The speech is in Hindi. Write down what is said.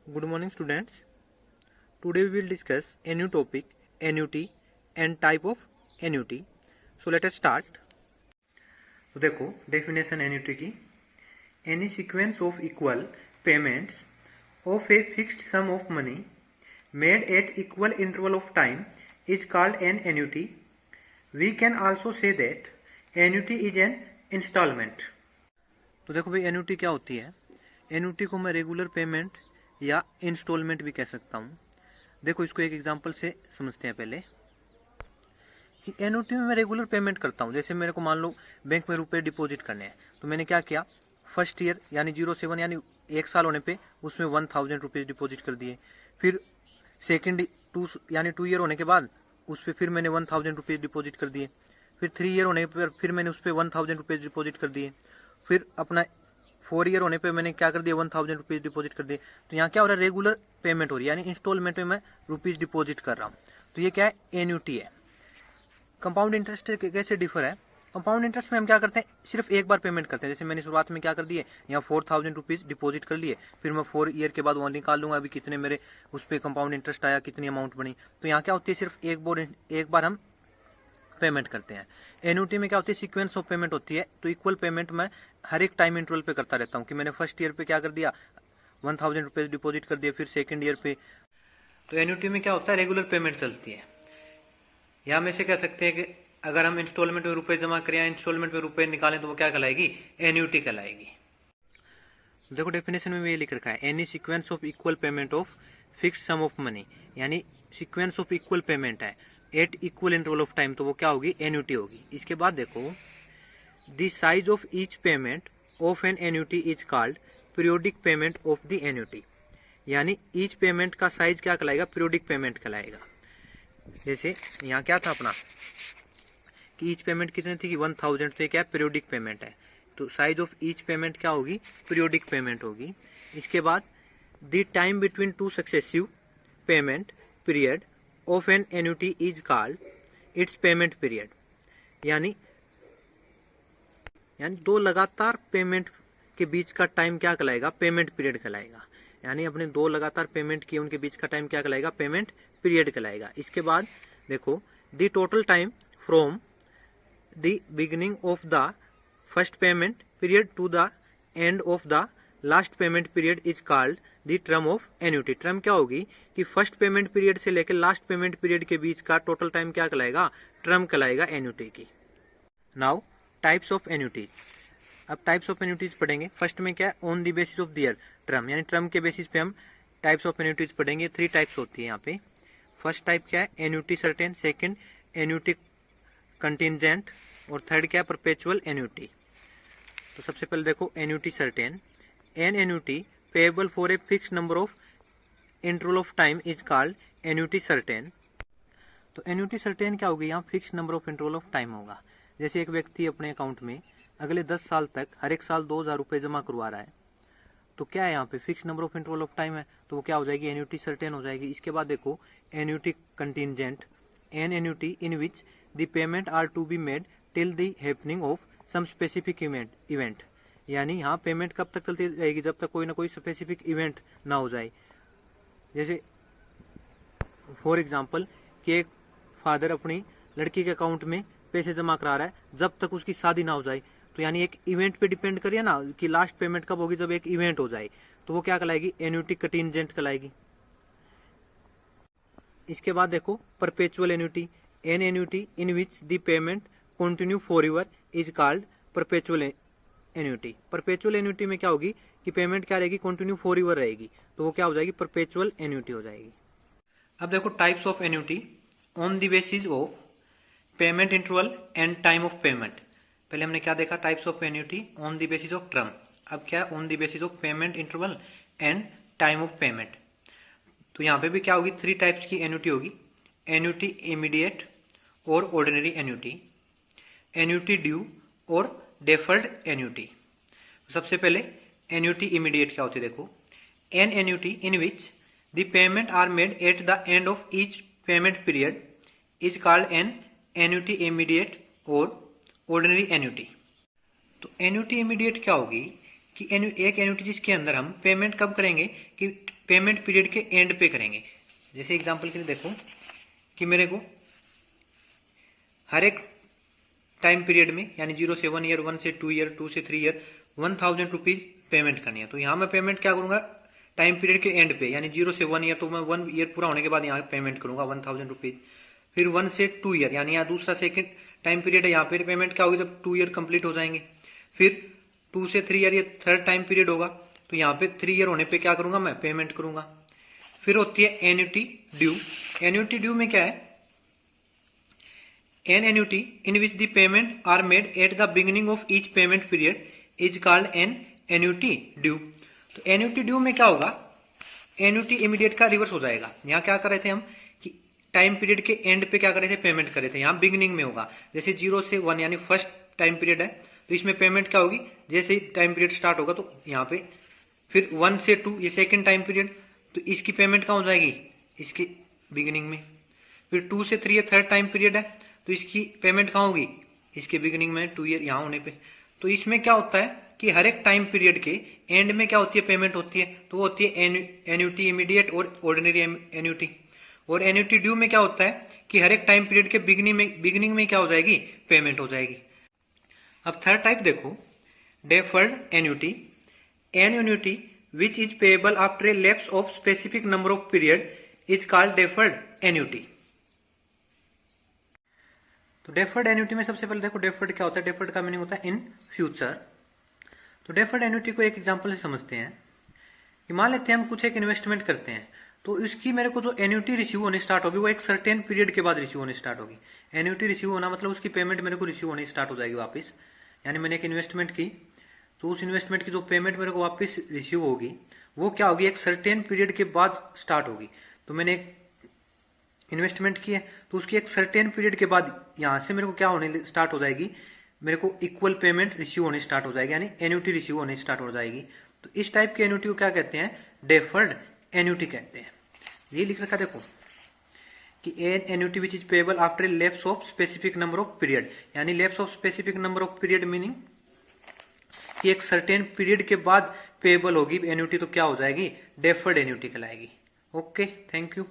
Good morning students. Today we will discuss a new topic, annuity and type of annuity. So let us start. तो देखो डेफिनेशन एन्युटी की, any sequence of equal payments of a fixed sum of money made at equal interval of time is called an annuity. We can also say that annuity is an installment. तो देखो भाई एन्युटी क्या होती है. एन्युटी को मैं रेगुलर पेमेंट या इंस्टॉलमेंट भी कह सकता हूँ. देखो इसको एक एग्जांपल से समझते हैं पहले कि एन्युटी में मैं रेगुलर पेमेंट करता हूँ. जैसे मेरे को मान लो बैंक में रुपए डिपॉजिट करने हैं, तो मैंने क्या किया, फर्स्ट ईयर यानी 07 यानी 1 साल होने पे उसमें 1000 रुपीज डिपॉजिट कर दिए. फिर सेकेंड 2 यानी 2 ईयर होने के बाद उस पर फिर मैंने 1000 रुपीज डिपॉजिट कर दिए. फिर 3 ईयर होने पर फिर मैंने उस पर 1000 रुपीज डिपॉजिट कर दिए. फिर अपना 4 ईयर होने पे मैंने क्या कर दिया, 1000 रुपीज डिपॉजिट कर दिए. तो यहाँ क्या हो रहा है, रेगुलर पेमेंट हो रही है, यानी इंस्टॉलमेंट में मैं रुपीज डिपॉजिट कर रहा हूँ. तो ये क्या है, एन्युटी है. कंपाउंड इंटरेस्ट कैसे डिफर है, कंपाउंड इंटरेस्ट में हम क्या करते हैं, सिर्फ एक बार पेमेंट करते हैं. जैसे मैंने शुरुआत में क्या कर दिए, यहाँ 4000 रुपीज डिपॉजिट कर लिए, फिर मैं 4 ईयर के बाद वो निकाल लूंगा अभी कितने मेरे उस पर कंपाउंड इंटरेस्ट आया, कितनी अमाउंट बनी. तो यहाँ क्या होती है, सिर्फ एक बार हम पेमेंट करते हैं. एन्युटी में क्या होती है, सीक्वेंस ऑफ पेमेंट होती है. तो इक्वल पेमेंट मैं हर एक टाइम इंटरवल पे करता रहता हूँ कि मैंने फर्स्ट ईयर पे क्या कर दिया, 1000 रुपीज डिपॉजिट कर दिया, फिर सेकंड ईयर पे. तो एन्युटी में क्या होता है, रेगुलर पेमेंट चलती है. या हम ऐसे कह सकते हैं कि अगर हम इंस्टॉलमेंट में रुपए जमा करें या इंस्टॉलमेंट में रुपए निकालें तो वो क्या कहलाएगी, एन्युटी कहलाएगी. देखो डेफिनेशन में भी ये लिख रखा है, any sequence of equal payment of fixed sum of money, यानी सीक्वेंस ऑफ इक्वल पेमेंट है at equal interval of time, तो वो क्या होगी, एन्युटी होगी. इसके बाद देखो, the size of each payment of an annuity is called periodic payment of the annuity, यानी ईच पेमेंट का साइज क्या कहलाएगा, पीरियोडिक पेमेंट कहलाएगा. जैसे यहाँ क्या था अपना कि ईच पेमेंट कितनी थी, 1000, तो क्या पीरियोडिक पेमेंट है, तो साइज ऑफ ईच पेमेंट क्या होगी, पीरियोडिक पेमेंट होगी. इसके बाद the time between two successive payment period of an annuity is called its payment period, यानी दो लगातार पेमेंट के बीच का टाइम क्या कहलाएगा, पेमेंट पीरियड कहलाएगा. यानी अपने दो लगातार पेमेंट किए उनके बीच का टाइम क्या कहलाएगा, पेमेंट पीरियड कहलाएगा. इसके बाद देखो, the total time from the beginning of the first payment period to the end of the last payment period is called the term of annuity. Term क्या होगी कि फर्स्ट पेमेंट पीरियड से लेकर लास्ट पेमेंट पीरियड के बीच का टोटल टाइम क्या कहलाएगा, टर्म कहलाएगा एन्युटी की. Now types of annuities. अब टाइप्स ऑफ एन्युटीज पढ़ेंगे. फर्स्ट में क्या है, on the basis of their term, यानी टर्म के बेसिस पे हम टाइप्स ऑफ एन्युटीज पढ़ेंगे. 3 टाइप्स होती है यहाँ पे. फर्स्ट टाइप क्या है, annuity certain, second annuity contingent, और थर्ड क्या है, परपेचुअल एन्युटी. तो सबसे पहले देखो annuity certain. An annuity payable for a fixed number of interval of time is called annuity certain. तो एन्युटी सर्टेन क्या होगी, यहाँ fixed number of interval of time होगा. जैसे एक व्यक्ति अपने अकाउंट में अगले 10 साल तक हर एक साल 2000 रुपए जमा करवा रहा है, तो क्या है यहाँ पे fix number of interval of time है, तो वो क्या हो जाएगी, एन्युटी सर्टेन हो जाएगी. इसके बाद देखो annuity contingent. An annuity in which the payment are to be made till the happening of some specific event, यानी यहाँ पेमेंट कब तक चलती रहेगी, जब तक कोई ना कोई स्पेसिफिक इवेंट ना हो जाए. जैसे फॉर एग्जाम्पल कि एक फादर अपनी लड़की के अकाउंट में पैसे जमा करा रहा है जब तक उसकी शादी ना हो जाए, तो यानी एक इवेंट पे डिपेंड करिए ना कि लास्ट पेमेंट कब होगी, जब एक इवेंट हो जाए, तो वो क्या कहलाएगी, एन्युटी कंटिंजेंट कहलाएगी. इसके बाद देखो perpetual annuity. An annuity in which the payment continue for ever is called perpetual annuity. Perpetual annuity में क्या होगी कि पेमेंट क्या रहेगी, कंटिन्यू फॉर एवर रहेगी, तो वो क्या हो जाएगी, परपेचुअल एन्युटी हो जाएगी. अब देखो types of annuity on the basis of payment interval and time of payment. पहले हमने क्या देखा, types of annuity on the basis of term. अब क्या, on the basis of payment interval and time of payment. तो यहाँ पे भी क्या होगी, 3 टाइप्स की एन्युटी होगी. एन्युटी इमीडिएट और ऑर्डिनरी एन्युटी, एन्युटी ड्यू और डेफर्ड एन्युटी. सबसे पहले एन्युटी इमीडिएट क्या होती है, देखो an annuity in which the payment are made at the end of each payment period is called an annuity immediate और ऑर्डिनरी एन्युटी. तो एन्युटी इमीडिएट क्या होगी कि एक एन्युटी जिसके अंदर हम पेमेंट कब करेंगे कि पेमेंट पीरियड के एंड पे करेंगे। जैसे एग्जांपल के लिए देखो कि मेरे को हर एक टाइम पीरियड में यानी 0 से 1 ईयर, 1 से 2 ईयर, 2 से 3 ईयर 1000 रुपीज पेमेंट करनी है। तो यहाँ मैं पेमेंट क्या करूंगा टाइम पीरियड के एंड पे, यानी 0 से 1 ईयर तो मैं 1 ईयर पूरा होने के बाद यहाँ पेमेंट करूंगा 1000 रुपीज। फिर 1 से 2 ईयर यानी यहाँ दूसरा सेकंड टाइम पीरियड है, यहाँ पे पेमेंट क्या होगी जब 2 ईयर कंप्लीट हो जाएंगे। फिर 2 से 3 ईयर ये थर्ड टाइम पीरियड होगा, तो यहाँ पे 3 ईयर होने पे क्या करूंगा मैं पेमेंट करूंगा। फिर होती है एन्युटी ड्यू। एन्युटी ड्यू में क्या है, an annuity in which the payment are made at the beginning of each payment period is called an annuity due. तो एन्युटी ड्यू में क्या होगा, एन्युटी इमीडिएट का रिवर्स हो जाएगा। यहाँ क्या कर रहे थे हम कि टाइम पीरियड के एंड पे क्या कर रहे थे पेमेंट कर रहे थे, यहाँ बिगिनिंग में होगा। जैसे 0 से 1 यानी फर्स्ट टाइम पीरियड है, तो इसमें पेमेंट क्या होगी जैसे ही टाइम पीरियड स्टार्ट होगा तो यहाँ पे। फिर 1 से 2 ये सेकेंड टाइम पीरियड, तो इसकी पेमेंट कहाँ हो जाएगी इसकी बिगिनिंग में। फिर 2 से 3 ये थर्ड टाइम पीरियड है, तो इसकी पेमेंट कहाँ होगी इसके बिगिनिंग में 2 ईयर यहाँ होने पे। तो इसमें क्या होता है कि हर एक टाइम पीरियड के एंड में क्या होती है पेमेंट होती है, तो वो होती है एन्युटी इमीडिएट और ऑर्डिनरी एन्युटी। और एन्युटी ड्यू में क्या होता है कि हर एक टाइम पीरियड के बिगिनिंग में क्या हो जाएगी पेमेंट हो जाएगी। अब थर्ड टाइप देखो, deferred annuity. An annuity which is payable after a lapse of specific number of period is called deferred annuity. तो डेफर्ड एन्युटी में सबसे पहले देखो डेफर्ड क्या होता है। डेफर्ड का मीनिंग होता है इन फ्यूचर। तो डेफर्ड एन्युटी को एक एग्जांपल से समझते हैं कि मान लेते हैं हम कुछ एक इन्वेस्टमेंट करते हैं, तो इसकी मेरे को जो एन्युटी रिसीव होनी स्टार्ट होगी वो एक सर्टेन पीरियड के बाद रिसीव होनी स्टार्ट होगी। एन्युटी रिसीव होना मतलब उसकी पेमेंट मेरे को रिसीव होनी स्टार्ट हो जाएगी वापस। यानी मैंने एक इन्वेस्टमेंट की, तो उस इन्वेस्टमेंट की जो पेमेंट मेरे को वापस रिसीव होगी वो क्या होगी एक सर्टेन पीरियड के बाद स्टार्ट होगी। तो मैंने एक इन्वेस्टमेंट की है, तो उसकी एक सर्टेन पीरियड के बाद यहां से मेरे को क्या होने स्टार्ट हो जाएगी, मेरे को इक्वल पेमेंट रिसीव होनी स्टार्ट हो जाएगी, यानी एन्युटी रिसीव होनी स्टार्ट हो जाएगी। तो इस टाइप के एन्युटी को क्या कहते हैं डेफर्ड एन्युटी कहते हैं। ये लिख रखा देखो कि an annuity which is payable after lapse of specific number of period, यानी lapse of specific number of period meaning कि एक सर्टेन पीरियड के बाद पेएबल होगी एन्युटी, तो क्या हो जाएगी डेफर्ड एन्युटी कहलाएगी। Okay, thank you.